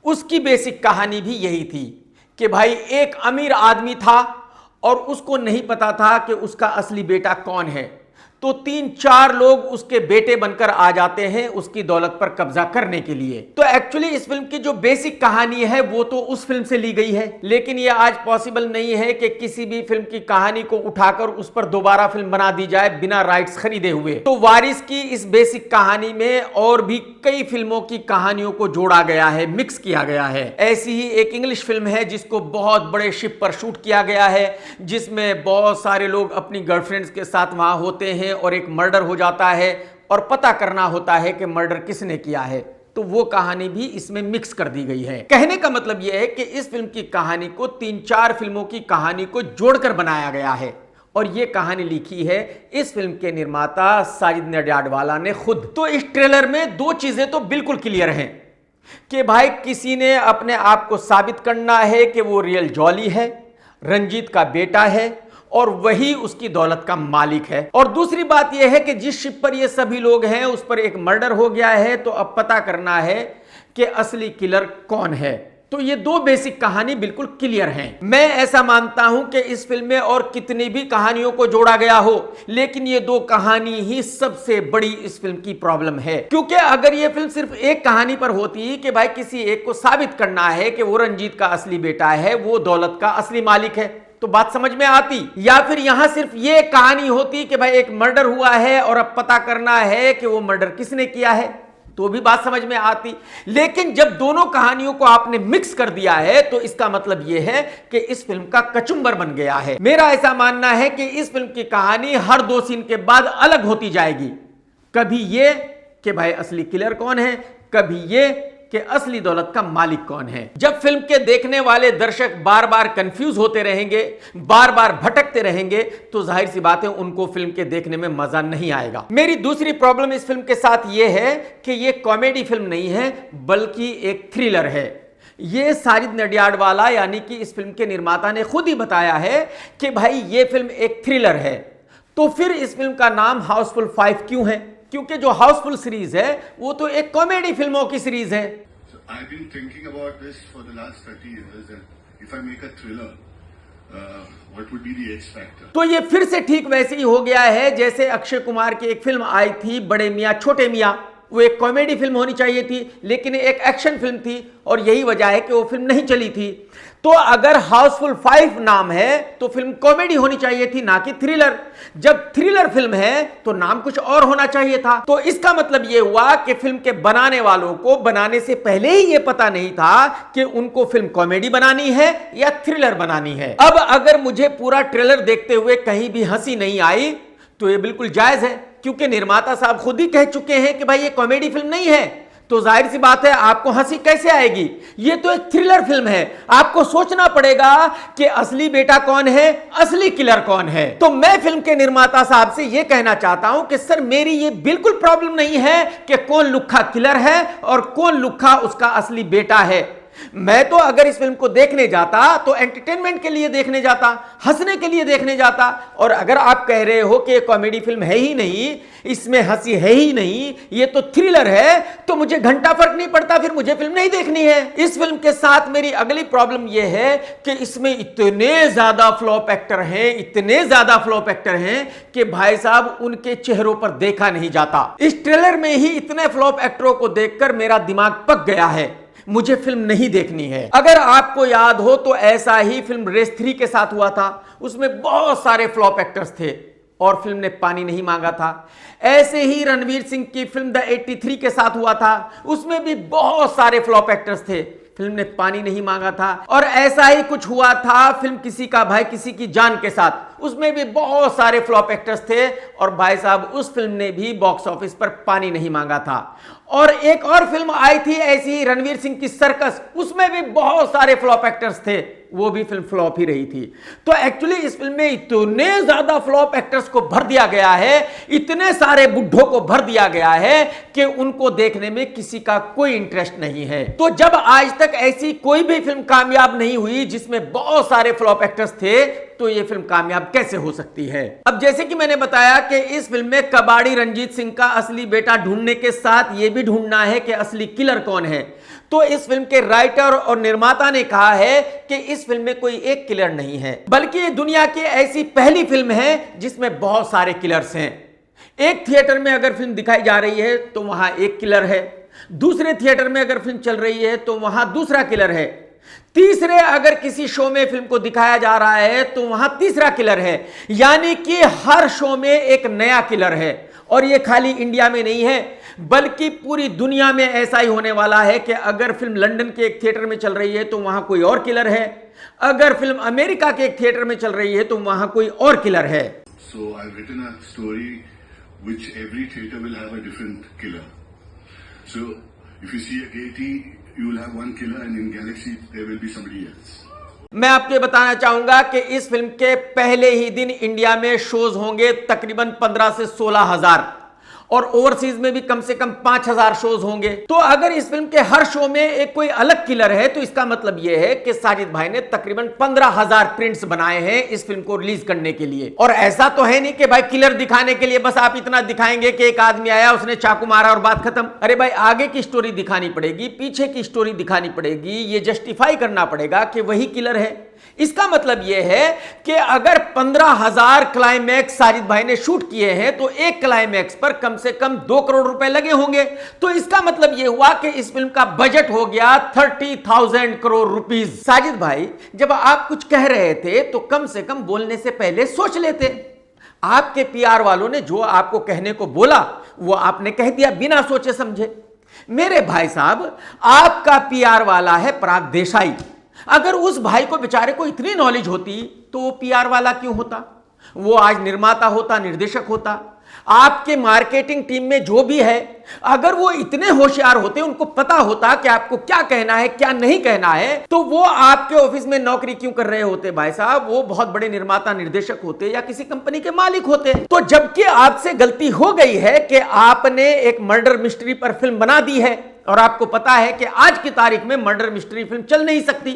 उसकी बेसिक कहानी भी यही थी कि भाई एक अमीर आदमी था और उसको नहीं पता था कि उसका असली बेटा कौन है, तो 3-4 लोग उसके बेटे बनकर आ जाते हैं उसकी दौलत पर कब्जा करने के लिए। तो एक्चुअली इस फिल्म की जो बेसिक कहानी है वो तो उस फिल्म से ली गई है, लेकिन यह आज पॉसिबल नहीं है कि किसी भी फिल्म की कहानी को उठाकर उस पर दोबारा फिल्म बना दी जाए बिना राइट्स खरीदे हुए। तो वारिस की इस बेसिक कहानी में और भी कई फिल्मों की कहानियों को जोड़ा गया है, मिक्स किया गया है। ऐसी ही एक इंग्लिश फिल्म है जिसको बहुत बड़े शिप पर शूट किया गया है, जिसमें बहुत सारे लोग अपनी गर्लफ्रेंड्स के साथ वहां होते हैं और एक मर्डर हो जाता है और पता करना होता है कि मर्डर किसने किया है। तो वो कहानी भी इसमें मिक्स कर दी गई है। कहने का मतलब यह है कि इस फिल्म की कहानी को 3-4 फिल्मों की कहानी को जोड़कर बनाया गया है और ये कहानी लिखी है इस फिल्म के निर्माता साजिद नडियाडवाला ने खुद। तो इस ट्रेलर में 2 चीजें तो बिल्कुल क्लियर हैं कि भाई किसी ने अपने आप को साबित करना है कि वो रियल जॉली है, रंजीत का बेटा है और वही उसकी दौलत का मालिक है। और दूसरी बात यह है कि जिस शिप पर ये सभी लोग हैं उस पर एक मर्डर हो गया है, तो अब पता करना है कि असली किलर कौन है। तो ये 2 बेसिक कहानी बिल्कुल क्लियर हैं। मैं ऐसा मानता हूं कि इस फिल्म में और कितनी भी कहानियों को जोड़ा गया हो, लेकिन ये 2 कहानी ही सबसे बड़ी इस फिल्म की प्रॉब्लम है। क्योंकि अगर ये फिल्म सिर्फ एक कहानी पर होती कि भाई किसी एक को साबित करना है कि वो रंजीत का असली बेटा है, वो दौलत का असली मालिक है, तो बात समझ में आती। या फिर यहां सिर्फ ये कहानी होती कि भाई एक मर्डर हुआ है और अब पता करना है कि वो मर्डर किसने किया है, तो भी बात समझ में आती। लेकिन जब दोनों कहानियों को आपने मिक्स कर दिया है तो इसका मतलब यह है कि इस फिल्म का कचुंबर बन गया है। मेरा ऐसा मानना है कि इस फिल्म की कहानी हर 2 सीन के बाद अलग होती जाएगी। कभी ये कि भाई असली किलर कौन है, कभी ये कि असली दौलत का मालिक कौन है। जब फिल्म के देखने वाले दर्शक बार बार कंफ्यूज होते रहेंगे, बार बार भटकते रहेंगे, तो जाहिर सी बात है उनको फिल्म के देखने में मजा नहीं आएगा। मेरी दूसरी प्रॉब्लम इस फिल्म के साथ यह है कि यह कॉमेडी फिल्म नहीं है बल्कि एक थ्रिलर है। ये साजिद नडियाडवाला यानी कि इस फिल्म के निर्माता ने खुद ही बताया है कि भाई ये फिल्म एक थ्रिलर है। तो फिर इस फिल्म का नाम हाउसफुल 5 क्यों है? क्योंकि जो हाउसफुल सीरीज है वो तो एक कॉमेडी फिल्मों की सीरीज है। I've been thinking about this for the last 30 years and if I make a thriller, what would be the X factor? तो ये फिर से ठीक वैसे ही हो गया है जैसे अक्षय कुमार की एक फिल्म आई थी बड़े मियां छोटे मियां। वो एक कॉमेडी फिल्म होनी चाहिए थी लेकिन एक एक्शन फिल्म थी और यही वजह है कि वो फिल्म नहीं चली थी। तो अगर हाउसफुल 5 नाम है तो फिल्म कॉमेडी होनी चाहिए थी, ना कि थ्रिलर। जब थ्रिलर फिल्म है तो नाम कुछ और होना चाहिए था। तो इसका मतलब यह हुआ कि फिल्म के बनाने वालों को बनाने से पहले ही यह पता नहीं था कि उनको फिल्म कॉमेडी बनानी है या थ्रिलर बनानी है। अब अगर मुझे पूरा ट्रेलर देखते हुए कहीं भी हंसी नहीं आई तो यह बिल्कुल जायज है, क्योंकि निर्माता साहब खुद ही कह चुके हैं कि भाई ये कॉमेडी फिल्म नहीं है। तो जाहिर सी बात है आपको हंसी कैसे आएगी? ये तो एक थ्रिलर फिल्म है। आपको सोचना पड़ेगा कि असली बेटा कौन है, असली किलर कौन है। तो मैं फिल्म के निर्माता साहब से यह कहना चाहता हूं कि सर मेरी ये बिल्कुल प्रॉब्लम नहीं है कि कौन लुक्खा किलर है और कौन लुक्खा उसका असली बेटा है। मैं तो अगर इस फिल्म को देखने जाता तो एंटरटेनमेंट के लिए देखने जाता, हंसने के लिए देखने जाता। और अगर आप कह रहे हो कि कॉमेडी फिल्म है ही नहीं, इसमें हंसी है ही नहीं, ये तो थ्रिलर है, तो मुझे घंटा फर्क नहीं पड़ता, फिर मुझे फिल्म नहीं देखनी है। इस फिल्म के साथ मेरी अगली प्रॉब्लम यह है कि इसमें इतने ज्यादा फ्लॉप एक्टर हैं, इतने ज्यादा फ्लॉप एक्टर हैं कि भाई साहब उनके चेहरों पर देखा नहीं जाता। इस ट्रेलर में ही इतने फ्लॉप एक्टरों को देखकर मेरा दिमाग पक गया है, मुझे फिल्म नहीं देखनी है। अगर आपको याद हो तो ऐसा ही फिल्म रेस 3 के साथ हुआ था। उसमें बहुत सारे फ्लॉप एक्टर्स थे और फिल्म ने पानी नहीं मांगा था। ऐसे ही रणवीर सिंह की फिल्म द 83 के साथ हुआ था। उसमें भी बहुत सारे फ्लॉप एक्टर्स थे, फिल्म ने पानी नहीं मांगा था। और ऐसा ही कुछ हुआ था फिल्म किसी का भाई किसी की जान के साथ। उसमें भी बहुत सारे फ्लॉप एक्टर्स थे और भाई साहब उस फिल्म ने भी बॉक्स ऑफिस पर पानी नहीं मांगा था। और एक और फिल्म आई थी ऐसी ही रणवीर सिंह की सर्कस, उसमें भी बहुत सारे फ्लॉप एक्टर्स थे, वो भी फिल्म फ्लॉप ही रही थी। तो एक्चुअली इस फिल्म में इतने ज्यादा फ्लॉप एक्टर्स को भर दिया गया है, इतने सारे बुड्ढों को भर दिया गया है कि उनको देखने में किसी का कोई इंटरेस्ट नहीं है। तो जब आज तक ऐसी कोई भी फिल्म कामयाब नहीं हुई जिसमें बहुत सारे फ्लॉप एक्टर्स थे, तो ये फिल्म कामयाब कैसे हो सकती है? अब जैसे कि मैंने बताया कि इस फिल्म में कबाड़ी रंजीत सिंह का असली बेटा ढूंढने के साथ यह भी ढूंढना है कि असली किलर कौन है। तो इस फिल्म के राइटर और निर्माता ने कहा है कि इस फिल्म में कोई एक किलर नहीं है, बल्कि ये दुनिया की ऐसी पहली फिल्म है जिसमें बहुत सारे किलर्स हैं। एक थिएटर में अगर फिल्म दिखाई जा रही है तो वहां एक किलर है, दूसरे थिएटर में अगर फिल्म चल रही है तो वहां दूसरा किलर है, तीसरे अगर किसी शो में फिल्म को दिखाया जा रहा है तो वहां तीसरा किलर है। यानी कि हर शो में एक नया किलर है। और यह खाली इंडिया में नहीं है, बल्कि पूरी दुनिया में ऐसा ही होने वाला है कि अगर फिल्म लंदन के एक थिएटर में चल रही है तो वहां कोई और किलर है, अगर फिल्म अमेरिका के एक थिएटर में चल रही है तो वहां कोई और किलर है। So I've written a story which every theatre will have a different killer. So if you see a Gaiety, you will have one killer, and in Galaxy there will be somebody else. मैं आपको बताना चाहूंगा कि इस फिल्म के पहले ही दिन इंडिया में शोज होंगे तकरीबन 15 से 16 हजार, और ओवरसीज में भी कम से कम 5,000 शोज होंगे। तो अगर इस फिल्म के हर शो में एक कोई अलग किलर है तो इसका मतलब यह है कि साजिद भाई ने तकरीबन 15,000 प्रिंट्स बनाए हैं इस फिल्म को रिलीज करने के लिए। और ऐसा तो है नहीं कि भाई किलर दिखाने के लिए बस आप इतना दिखाएंगे कि एक आदमी आया, उसने चाकू मारा और बात खत्म। अरे भाई, आगे की स्टोरी दिखानी पड़ेगी, पीछे की स्टोरी दिखानी पड़ेगी, ये जस्टिफाई करना पड़ेगा कि वही किलर है। इसका मतलब यह है कि अगर 15,000 क्लाइमैक्स साजिद भाई ने शूट किए हैं तो एक क्लाइमैक्स पर कम से कम 2 करोड़ रुपए लगे होंगे। तो इसका मतलब यह हुआ कि इस फिल्म का बजट हो गया 30,000 करोड़ रुपीस। साजिद भाई, जब आप कुछ कह रहे थे तो कम से कम बोलने से पहले सोच लेते। आपके पीआर वालों ने जो आपको कहने को बोला वो आपने कह दिया बिना सोचे समझे। मेरे भाई साहब, आपका पीआर वाला है पराग देसाई। अगर उस भाई को बेचारे को इतनी नॉलेज होती तो वो पीआर वाला क्यों होता? वो आज निर्माता होता, निर्देशक होता। आपके मार्केटिंग टीम में जो भी है, अगर वो इतने होशियार होते, उनको पता होता कि आपको क्या कहना है क्या नहीं कहना है, तो वो आपके ऑफिस में नौकरी क्यों कर रहे होते भाई साहब? वो बहुत बड़े निर्माता निर्देशक होते या किसी कंपनी के मालिक होते। तो जबकि आपसे गलती हो गई है कि आपने एक मर्डर मिस्ट्री पर फिल्म बना दी है और आपको पता है कि आज की तारीख में मर्डर मिस्ट्री फिल्म चल नहीं सकती,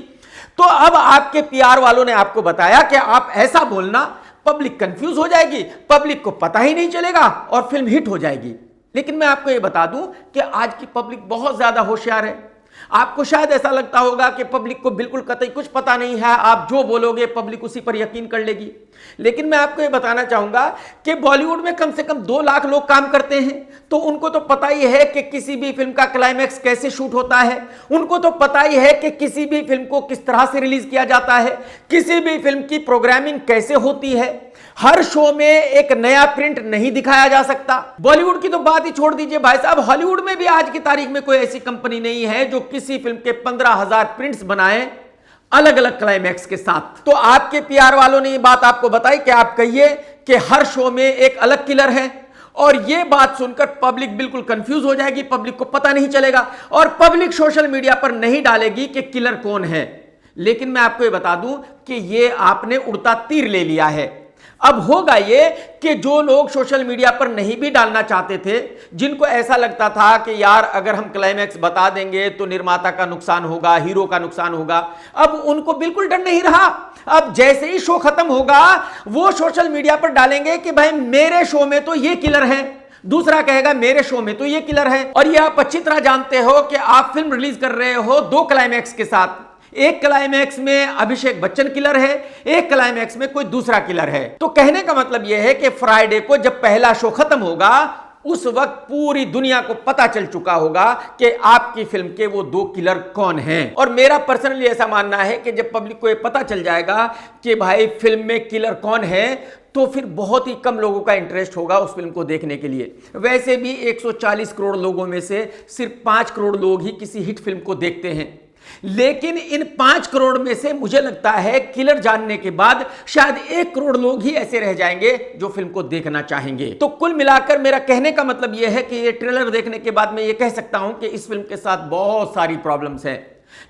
तो अब आपके पीआर वालों ने आपको बताया कि आप ऐसा बोलना, पब्लिक कंफ्यूज हो जाएगी, पब्लिक को पता ही नहीं चलेगा और फिल्म हिट हो जाएगी। लेकिन मैं आपको यह बता दूं कि आज की पब्लिक बहुत ज्यादा होशियार है। आपको शायद ऐसा लगता होगा कि पब्लिक को बिल्कुल कतई कुछ पता नहीं है, आप जो बोलोगे पब्लिक उसी पर यकीन कर लेगी। लेकिन मैं आपको यह बताना चाहूंगा कि बॉलीवुड में कम से कम 2 लाख लोग काम करते हैं, तो उनको तो पता ही है कि किसी भी फिल्म का क्लाइमैक्स कैसे शूट होता है, उनको तो पता ही है कि किसी भी फिल्म को किस तरह से रिलीज किया जाता है, किसी भी फिल्म की प्रोग्रामिंग कैसे होती है। हर शो में एक नया प्रिंट नहीं दिखाया जा सकता। बॉलीवुड की तो बात ही छोड़ दीजिए भाई साहब, हॉलीवुड में भी आज की तारीख में कोई ऐसी कंपनी नहीं है जो किसी फिल्म के 15,000 प्रिंट्स बनाए अलग अलग क्लाइमैक्स के साथ। तो आपके पीआर वालों ने ये बात आपको बताई कि आप कहिए कि हर शो में एक अलग किलर है, और यह बात सुनकर पब्लिक बिल्कुल कंफ्यूज हो जाएगी, पब्लिक को पता नहीं चलेगा और पब्लिक सोशल मीडिया पर नहीं डालेगी कि किलर कौन है। लेकिन मैं आपको यह बता दूं कि यह आपने उड़ता तीर ले लिया है। अब होगा ये कि जो लोग सोशल मीडिया पर नहीं भी डालना चाहते थे, जिनको ऐसा लगता था कि यार अगर हम क्लाइमैक्स बता देंगे तो निर्माता का नुकसान होगा, हीरो का नुकसान होगा, अब उनको बिल्कुल डर नहीं रहा। अब जैसे ही शो खत्म होगा वो सोशल मीडिया पर डालेंगे कि भाई मेरे शो में तो ये किलर है, दूसरा कहेगा मेरे शो में तो ये किलर है। और ये आप अच्छी तरह जानते हो कि आप फिल्म रिलीज कर रहे हो 2 क्लाइमैक्स के साथ। एक क्लाइमैक्स में अभिषेक बच्चन किलर है, एक क्लाइमैक्स में कोई दूसरा किलर है। तो कहने का मतलब यह है कि फ्राइडे को जब पहला शो खत्म होगा उस वक्त पूरी दुनिया को पता चल चुका होगा कि आपकी फिल्म के वो 2 किलर कौन हैं। और मेरा पर्सनली ऐसा मानना है कि जब पब्लिक को ये पता चल जाएगा कि भाई फिल्म में किलर कौन है, तो फिर बहुत ही कम लोगों का इंटरेस्ट होगा उस फिल्म को देखने के लिए। वैसे भी 140 करोड़ लोगों में से सिर्फ 5 करोड़ लोग ही किसी हिट फिल्म को देखते हैं, लेकिन इन 5 करोड़ में से मुझे लगता है किलर जानने के बाद शायद 1 करोड़ लोग ही ऐसे रह जाएंगे जो फिल्म को देखना चाहेंगे। तो कुल मिलाकर मेरा कहने का मतलब यह है कि ये ट्रेलर देखने के बाद मैं ये कह सकता हूं कि इस फिल्म के साथ बहुत सारी प्रॉब्लम्स हैं।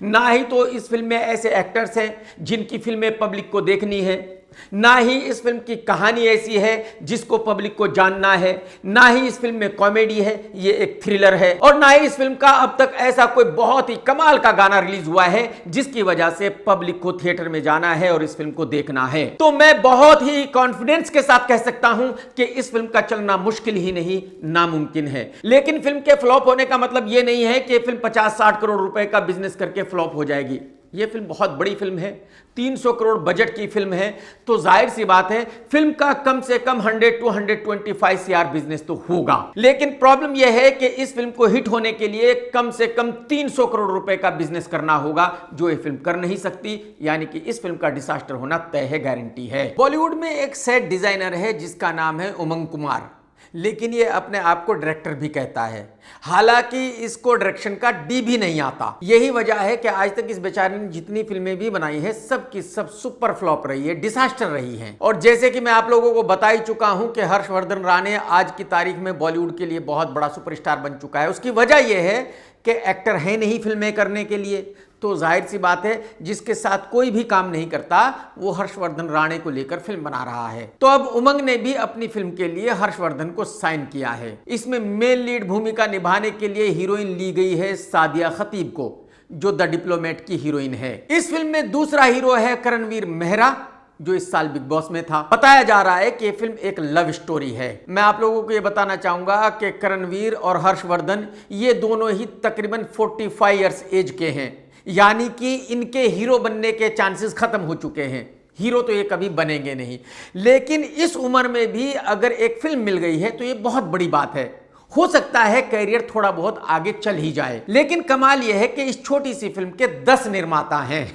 ना ही तो इस फिल्म में ऐसे एक्टर्स हैं जिनकी फिल्में पब्लिक को देखनी है, ना ही इस फिल्म की कहानी ऐसी है जिसको पब्लिक को जानना है, ना ही इस फिल्म में कॉमेडी है, ये एक थ्रिलर है, और ना ही इस फिल्म का अब तक ऐसा कोई बहुत ही कमाल का गाना रिलीज हुआ है जिसकी वजह से पब्लिक को थिएटर में जाना है और इस फिल्म को देखना है। तो मैं बहुत ही कॉन्फिडेंस के साथ कह सकता हूं कि इस फिल्म का चलना मुश्किल ही नहीं नामुमकिन है। लेकिन फिल्म के फ्लॉप होने का मतलब यह नहीं है कि फिल्म 50-60 करोड़ रुपए का बिजनेस करके फ्लॉप हो जाएगी। ये फिल्म बहुत बड़ी फिल्म है, 300 करोड़ बजट की फिल्म है, तो जाहिर सी बात है फिल्म का कम से कम 100 to 125 CR बिजनेस तो होगा। लेकिन प्रॉब्लम यह है कि इस फिल्म को हिट होने के लिए कम से कम 300 करोड़ रुपए का बिजनेस करना होगा, जो ये फिल्म कर नहीं सकती। यानी कि इस फिल्म का डिजास्टर होना तय है, गारंटी है। बॉलीवुड में एक सेट डिजाइनर है जिसका नाम है उमंग कुमार, लेकिन ये अपने आप को डायरेक्टर भी कहता है, हालांकि इसको डायरेक्शन का डी भी नहीं आता। यही वजह है कि आज तक इस बेचारे ने जितनी फिल्में भी बनाई है सब की सब सुपर फ्लॉप रही है, डिजास्टर रही है। और जैसे कि मैं आप लोगों को बता ही चुका हूं कि हर्षवर्धन राणे आज की तारीख में बॉलीवुड के लिए बहुत बड़ा सुपरस्टार बन चुका है। उसकी वजह यह है कि एक्टर है नहीं फिल्में करने के लिए, तो जाहिर सी बात है जिसके साथ कोई भी काम नहीं करता वो हर्षवर्धन राणे को लेकर फिल्म बना रहा है। तो अब उमंग ने भी अपनी फिल्म के लिए हर्षवर्धन को साइन किया है। इसमें मेन लीड भूमिका निभाने के लिए हीरोइन ली गई है सादिया खतीब को, जो द डिप्लोमेट की हीरोइन है। इस फिल्म में दूसरा हीरो है करणवीर मेहरा, जो इस साल बिग बॉस में था। बताया जा रहा है कि फिल्म एक लव स्टोरी है। मैं आप लोगों को यह बताना चाहूंगा कि करणवीर और हर्षवर्धन ये दोनों ही तकरीबन 45 इयर्स एज के हैं, यानी कि इनके हीरो बनने के चांसेस खत्म हो चुके हैं। हीरो तो ये कभी बनेंगे नहीं, लेकिन इस उम्र में भी अगर एक फिल्म मिल गई है तो ये बहुत बड़ी बात है। हो सकता है कैरियर थोड़ा बहुत आगे चल ही जाए, लेकिन कमाल यह है कि इस छोटी सी फिल्म के 10 निर्माता हैं।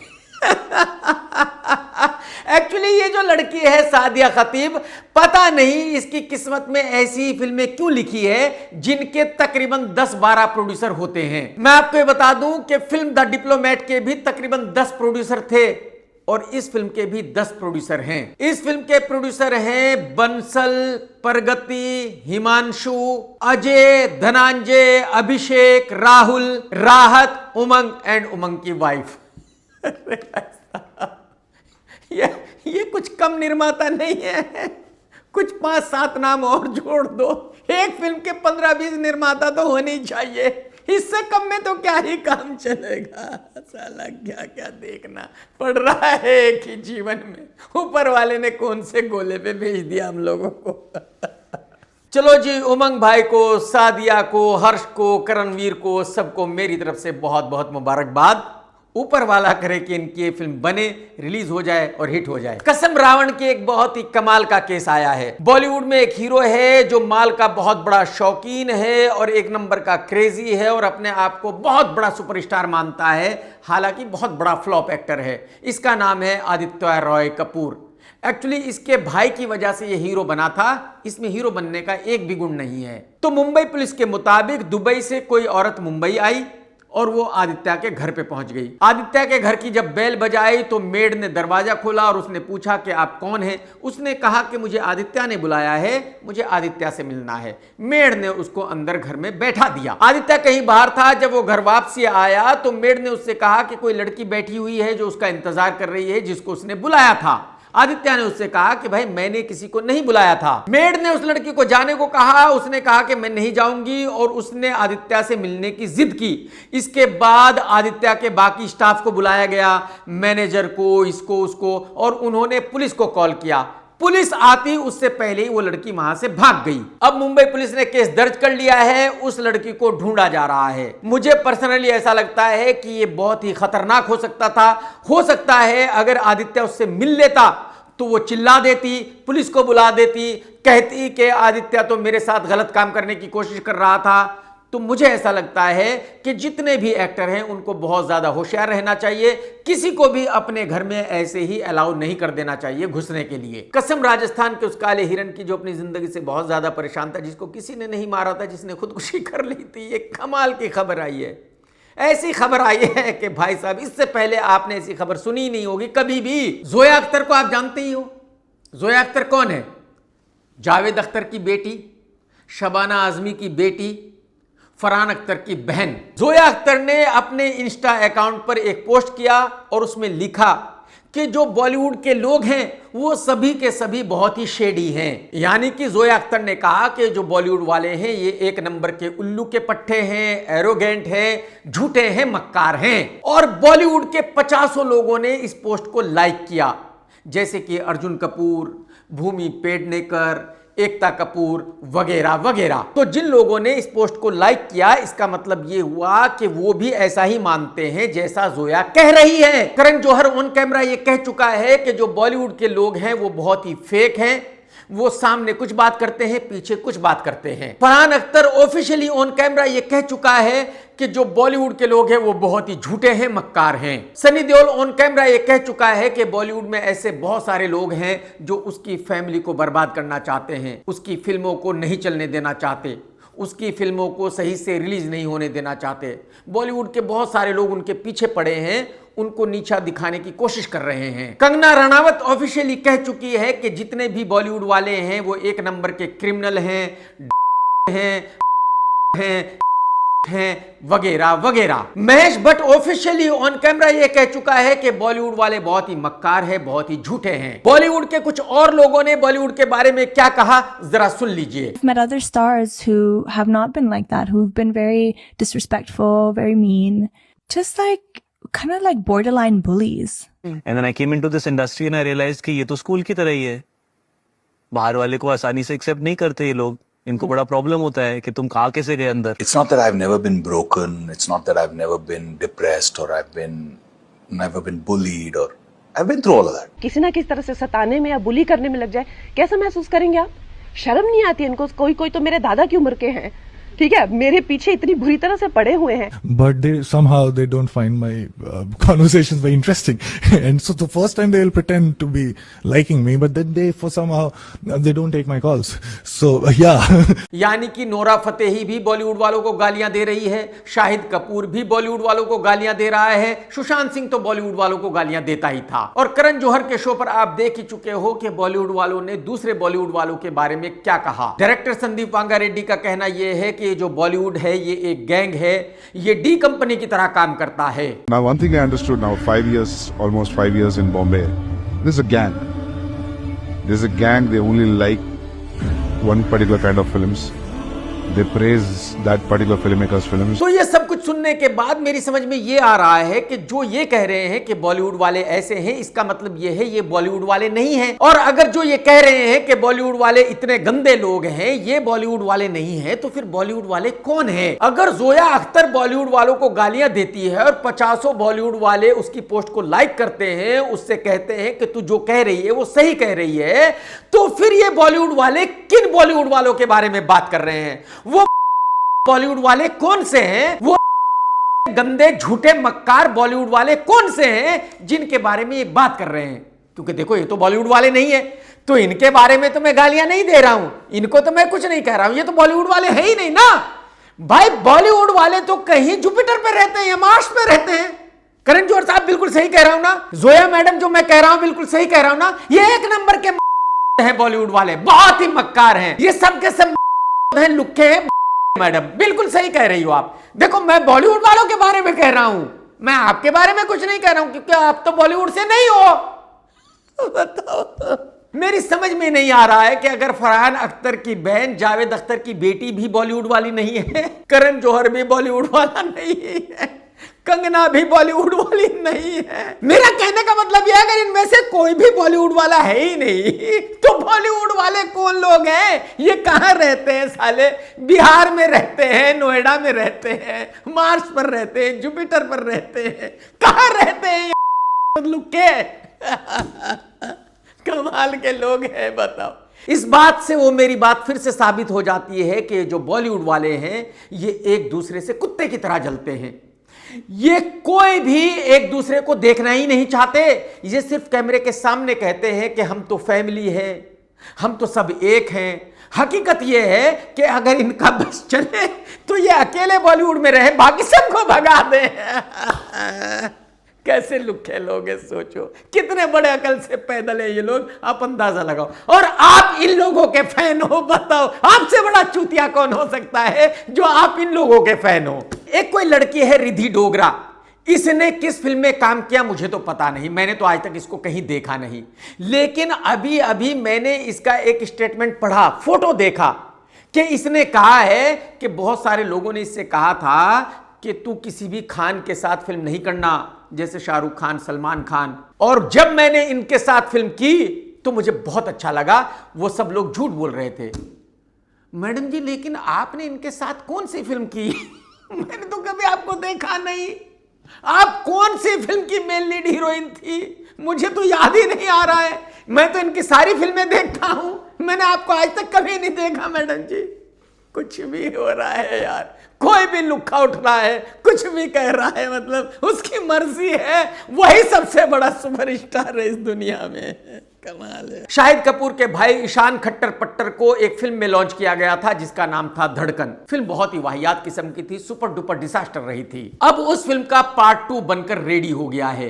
एक्चुअली ये जो लड़की है सादिया खतीब, पता नहीं इसकी किस्मत में ऐसी फिल्में क्यों लिखी है जिनके तकरीबन 10-12 प्रोड्यूसर होते हैं। मैं आपको ये बता दूं कि फिल्म द डिप्लोमेट के भी तकरीबन 10 प्रोड्यूसर थे और इस फिल्म के भी 10 प्रोड्यूसर हैं। इस फिल्म के प्रोड्यूसर हैं बंसल, प्रगति, हिमांशु, अजय, धनंजय, अभिषेक, राहुल, राहत, उमंग एंड उमंग की वाइफ। ये कुछ कम निर्माता नहीं है, कुछ 5-7 नाम और जोड़ दो। एक फिल्म के 15-20 निर्माता तो होने ही चाहिए, इससे कम में तो क्या ही काम चलेगा। साला क्या क्या देखना पड़ रहा है एक ही जीवन में, ऊपर वाले ने कौन से गोले पे भेज दिया हम लोगों को। चलो जी, उमंग भाई को, सादिया को, हर्ष को, करणवीर को, सबको मेरी तरफ से बहुत बहुत मुबारकबाद। ऊपर वाला करे कि इनकी ये फिल्म बने, रिलीज हो जाए और हिट हो जाए। कसम रावण के एक बहुत ही कमाल का केस आया है। बॉलीवुड में एक हीरो है जो माल का बहुत बड़ा शौकीन है और एक नंबर का क्रेजी है और अपने आप को बहुत बड़ा सुपरस्टार मानता है, हालांकि बहुत बड़ा फ्लॉप एक्टर है। इसका नाम है आदित्य रॉय कपूर। एक्चुअली इसके भाई की वजह से ये हीरो बना था, इसमें हीरो बनने का एक भी गुण नहीं है। तो मुंबई पुलिस के मुताबिक दुबई से कोई औरत मुंबई आई और वो आदित्य के घर पे पहुंच गई। आदित्य के घर की जब बेल बजाई तो मेड ने दरवाजा खोला और उसने पूछा कि आप कौन हैं। उसने कहा कि मुझे आदित्य ने बुलाया है, मुझे आदित्य से मिलना है। मेड ने उसको अंदर घर में बैठा दिया। आदित्य कहीं बाहर था, जब वो घर वापसी आया तो मेड ने उससे कहा कि कोई लड़की बैठी हुई है जो उसका इंतजार कर रही है, जिसको उसने बुलाया था। आदित्य ने उससे कहा कि भाई मैंने किसी को नहीं बुलाया था। मेड ने उस लड़की को जाने को कहा, उसने कहा कि मैं नहीं जाऊंगी और उसने आदित्य से मिलने की जिद की। इसके बाद आदित्य के बाकी स्टाफ को बुलाया गया, मैनेजर को, इसको उसको, और उन्होंने पुलिस को कॉल किया। पुलिस आती उससे पहले ही वो लड़की वहां से भाग गई। अब मुंबई पुलिस ने केस दर्ज कर लिया है, उस लड़की को ढूंढा जा रहा है। मुझे पर्सनली ऐसा लगता है कि ये बहुत ही खतरनाक हो सकता था। हो सकता है अगर आदित्य उससे मिल लेता तो वो चिल्ला देती, पुलिस को बुला देती, कहती कि आदित्य तो मेरे साथ गलत काम करने की कोशिश कर रहा था। तो मुझे ऐसा लगता है कि जितने भी एक्टर हैं उनको बहुत ज्यादा होशियार रहना चाहिए। किसी को भी अपने घर में ऐसे ही अलाउ नहीं कर देना चाहिए घुसने के लिए। कसम राजस्थान के उस काले हिरन की जो अपनी जिंदगी से बहुत ज्यादा परेशान था, जिसको किसी ने नहीं मारा था, जिसने खुदकुशी कर ली थी। ये कमाल की खबर आई है, ऐसी खबर आई है कि भाई साहब इससे पहले आपने ऐसी खबर सुनी नहीं होगी कभी भी। जोया अख्तर को आप जानते ही हो। जोया अख्तर कौन है? जावेद अख्तर की बेटी, शबाना आजमी की बेटी, फरहान अख्तर की बहन। जोया अख्तर ने अपने इंस्टा अकाउंट पर एक पोस्ट किया और उसमें लिखा कि जो बॉलीवुड के लोग हैं वो सभी के सभी बहुत ही शेडी हैं। यानी कि जोया अख्तर ने कहा कि जो बॉलीवुड वाले हैं ये एक नंबर के उल्लू के पट्टे हैं, एरोगेंट हैं, झूठे हैं, मक्कार हैं। और बॉलीवुड के 50 लोगों ने इस पोस्ट को लाइक किया, जैसे कि अर्जुन कपूर, भूमि पेडनेकर, एकता कपूर वगैरह वगैरह। तो जिन लोगों ने इस पोस्ट को लाइक किया, इसका मतलब ये हुआ कि वो भी ऐसा ही मानते हैं जैसा जोया कह रही है। करण जौहर ऑन कैमरा ये कह चुका है कि जो बॉलीवुड के लोग हैं वो बहुत ही फेक हैं, वो सामने कुछ बात करते हैं, पीछे कुछ बात करते हैं। Farhan Akhtar officially on camera ये कह चुका है कि जो बॉलीवुड के लोग हैं वो बहुत ही झूठे हैं, मक्कार हैं। सनी देओल ऑन कैमरा ये कह चुका है कि बॉलीवुड में ऐसे बहुत सारे लोग हैं जो उसकी फैमिली को बर्बाद करना चाहते हैं, उसकी फिल्मों को नहीं चलने देना चाहते, उसकी फिल्मों को सही से रिलीज नहीं होने देना चाहते। बॉलीवुड के बहुत सारे लोग उनके पीछे पड़े हैं, उनको नीचा दिखाने की कोशिश कर रहे हैं। कंगना रनावत ऑफिशियली कह चुकी है कि जितने भी बॉलीवुड वाले हैं वो एक नंबर के क्रिमिनल हैं वगैरह वगैरह। Mahesh Bhatt officially on camera ये कह चुका है कि बॉलीवुड वाले बहुत ही मक्कार है, बहुत ही झूठे हैं। बॉलीवुड के कुछ और लोगों ने बॉलीवुड के बारे में क्या कहा, जरा सुन लीजिए। I've met other stars who have not been like that, who've been very disrespectful, very mean, just like kind of like borderline bullies. And then I came into this industry and I realized कि ये तो स्कूल की तरह ही है, बाहर वाले को आसानी से एक्सेप्ट नहीं करते ये लोग, इनको बड़ा प्रॉब्लम होता है कि तुम कहाँ कैसे गए अंदर। It's not that I've never been broken. It's not that I've never been depressed or I've never been bullied or I've been through all of that. किसी ना किसी तरह से सताने में या बुली करने में लग जाए, कैसा महसूस करेंगे आप? शर्म नहीं आती इनको? कोई कोई तो मेरे दादा की उम्र के हैं, ठीक है, मेरे पीछे इतनी बुरी तरह से पड़े हुए हैं। But they don't find my conversations very interesting, and so the first time they will pretend to be liking me, but then they don't take my calls. So yeah. यानी कि नोरा फतेही भी बॉलीवुड वालों को गालियां दे रही है, शाहिद कपूर भी बॉलीवुड वालों को गालियां दे रहा है, सुशांत सिंह तो बॉलीवुड वालों को गालियां देता ही था। और करण जौहर के शो पर आप देख ही चुके हो कि बॉलीवुड वालों ने दूसरे बॉलीवुड वालों के बारे में क्या कहा। डायरेक्टर संदीप वांगा रेड्डी का कहना यह है कि जो बॉलीवुड है ये एक गैंग है, ये डी कंपनी की तरह काम करता है। Now one thing I understood now, almost 5 years in Bombay, this is a gang. This is a gang, they only like one particular kind of films. They praise that particular filmmaker's films. तो ये सब कुछ सुनने के बाद मेरी समझ में ये आ रहा है कि जो ये कह रहे हैं कि बॉलीवुड वाले ऐसे हैं, इसका मतलब ये है ये बॉलीवुड वाले नहीं हैं। और अगर जो ये कह रहे हैं कि बॉलीवुड वाले इतने गंदे लोग हैं, ये बॉलीवुड वाले नहीं हैं, तो फिर बॉलीवुड वाले कौन हैं? अगर जोया अख्तर बॉलीवुड वालों को गालियां देती है और 50 बॉलीवुड वाले उसकी पोस्ट को लाइक करते हैं, उससे कहते हैं कि तू जो कह रही है वो सही कह रही है, तो फिर ये बॉलीवुड वाले किन बॉलीवुड वालों के बारे में बात कर रहे हैं? वो बॉलीवुड वाले कौन से हैं? वो गंदे झूठे मक्कार बॉलीवुड वाले कौन से हैं जिनके बारे में ये बात कर रहे हैं? क्योंकि देखो ये तो बॉलीवुड वाले नहीं है, तो इनके बारे में तो मैं गालियां नहीं दे रहा हूं, इनको तो मैं कुछ नहीं कह रहा हूं, ये तो बॉलीवुड वाले है ही नहीं ना भाई। बॉलीवुड वाले तो कहीं जुपिटर पे रहते हैं या मार्स पे रहते हैं। करण जौहर साहब बिल्कुल सही कह रहा हूं ना? जोया मैडम जो मैं कह रहा हूं बिल्कुल सही कह रहा हूं ना? ये एक नंबर के हैं बॉलीवुड वाले, बहुत ही मक्कार हैं, ये सब के सब हैं, लुक्के हैं। मैडम बिल्कुल सही कह रही हो आप। देखो मैं बॉलीवुड वालों के बारे में कह रहा हूं, मैं आपके बारे में कुछ नहीं कह रहा हूं, क्योंकि आप तो बॉलीवुड से नहीं हो। बताओ, मेरी समझ में नहीं आ रहा है कि अगर फरहान अख्तर की बहन जावेद अख्तर की बेटी भी बॉलीवुड वाली नहीं है, करण जौहर भी बॉलीवुड वाला नहीं है, कंगना भी बॉलीवुड वाली नहीं है, मेरा कहने का मतलब यह है अगर इनमें से कोई भी बॉलीवुड वाला है ही नहीं, तो बॉलीवुड वाले कौन लोग हैं? ये कहां रहते हैं साले? बिहार में रहते हैं, नोएडा में रहते हैं, मार्स पर रहते हैं, जुपिटर पर रहते हैं, कहां रहते हैं लुक्के? कमाल के लोग हैं, बताओ। इस बात से वो मेरी बात फिर से साबित हो जाती है कि जो बॉलीवुड वाले हैं ये एक दूसरे से कुत्ते की तरह जलते हैं। ये कोई भी एक दूसरे को देखना ही नहीं चाहते, ये सिर्फ कैमरे के सामने कहते हैं कि हम तो फैमिली है, हम तो सब एक हैं। हकीकत ये है कि अगर इनका बस चले तो ये अकेले बॉलीवुड में रहे, बाकी सबको भगा दे। कैसे लुक्के लोग हैं, सोचो कितने बड़े अकल से पैदल है ये लोग, आप अंदाजा लगाओ। और आप इन लोगों के फैन हो, बताओ आपसे बड़ा चूतिया कौन हो सकता है जो आप इन लोगों के फैन हो? एक कोई लड़की है रिद्धि डोगरा, इसने किस फिल्म में काम किया मुझे तो पता नहीं, मैंने तो आज तक इसको कहीं देखा नहीं, लेकिन अभी अभी मैंने इसका एक स्टेटमेंट पढ़ा, फोटो देखा कि इसने कहा है कि बहुत सारे लोगों ने इससे कहा था कि तू किसी भी खान के साथ फिल्म नहीं करना, जैसे शाहरुख खान, सलमान खान, और जब मैंने इनके साथ फिल्म की तो मुझे बहुत अच्छा लगा। वो सब लोग झूठ बोल रहे थे। मैडम जी लेकिन आपने इनके साथ कौन सी फिल्म की? मैंने तो कभी आपको देखा नहीं। आप कौन सी फिल्म की मेन लीड हीरोइन थी? मुझे तो याद ही नहीं आ रहा है। मैं तो इनकी सारी फिल्में देखता हूं, मैंने आपको आज तक कभी नहीं देखा। मैडम जी कुछ भी हो रहा है यार, कोई भी लुक्का उठ रहा है, कुछ भी कह रहा है, मतलब उसकी मर्जी है। वही सबसे बड़ा सुपरस्टार है इस दुनिया में। कमाल है। शाहिद कपूर के भाई ईशान खट्टर पट्टर को एक फिल्म में लॉन्च किया गया था जिसका नाम था धड़कन। फिल्म बहुत ही वाहियात किस्म की थी, सुपर डुपर डिजास्टर रही थी। अब उस फिल्म का पार्ट 2 बनकर रेडी हो गया है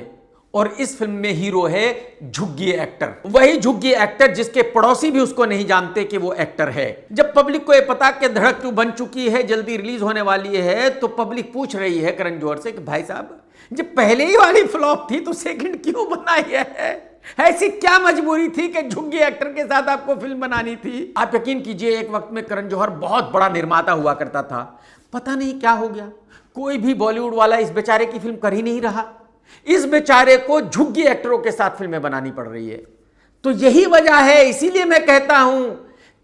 और इस फिल्म में हीरो है झुग्गी एक्टर। वही झुग्गी एक्टर जिसके पड़ोसी भी उसको नहीं जानते कि वो एक्टर है। जब पब्लिक को ये पता कि धड़क 2 बन चुकी है, जल्दी रिलीज होने वाली है, तो पब्लिक पूछ रही है करण जौहर से कि भाई साहब जब पहले ही वाली फ्लॉप थी तो सेकंड क्यों बनाई है? ऐसी क्या मजबूरी थी कि झुग्गी एक्टर के साथ आपको फिल्म बनानी थी? आप यकीन कीजिए एक वक्त में करण जौहर बहुत बड़ा निर्माता हुआ करता था। पता नहीं क्या हो गया, कोई भी बॉलीवुड वाला इस बेचारे की फिल्म कर ही नहीं रहा। इस बेचारे को झुग्गी एक्टरों के साथ फिल्में बनानी पड़ रही है। तो यही वजह है, इसीलिए मैं कहता हूं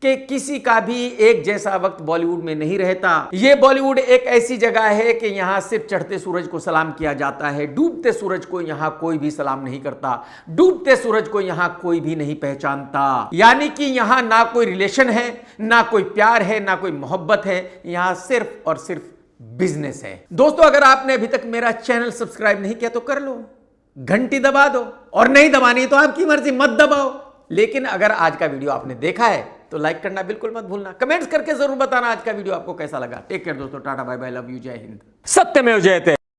कि किसी का भी एक जैसा वक्त बॉलीवुड में नहीं रहता। यह बॉलीवुड एक ऐसी जगह है कि यहां सिर्फ चढ़ते सूरज को सलाम किया जाता है, डूबते सूरज को यहां कोई भी सलाम नहीं करता, डूबते सूरज को यहां कोई भी नहीं पहचानता। यानी कि यहां ना कोई रिलेशन है, ना कोई प्यार है, ना कोई मोहब्बत है, यहां सिर्फ और सिर्फ बिजनेस है। दोस्तों अगर आपने अभी तक मेरा चैनल सब्सक्राइब नहीं किया तो कर लो, घंटी दबा दो, और नहीं दबानी तो आपकी मर्जी, मत दबाओ। लेकिन अगर आज का वीडियो आपने देखा है तो लाइक करना बिल्कुल मत भूलना। कमेंट्स करके जरूर बताना आज का वीडियो आपको कैसा लगा। टेक केयर दोस्तों, tata bye bye, love you, जय हिंद। सत्यमेव जयते।